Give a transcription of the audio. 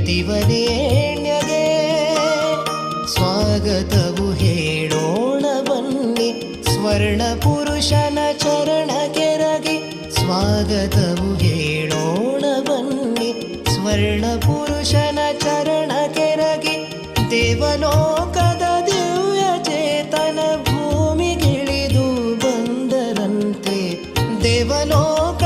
ದಿವನೇಣ್ಯಗೆ ಸ್ವಾಗತವು ಹೇಳೋಣ ಬನ್ನಿ, ಸ್ವರ್ಣ ಪುರುಷನ ಚರಣ ಕೆರಗಿ ಸ್ವಾಗತವು ಹೇಳೋಣ ಬನ್ನಿ, ಸ್ವರ್ಣ ಪುರುಷನ ಚರಣ ಕೆರಗಿ ದೇವಲೋಕದ ದಿವ್ಯ ಚೇತನ ಭೂಮಿಗಿಳಿದು ಬಂದರಂತೆ, ದೇವಲೋಕ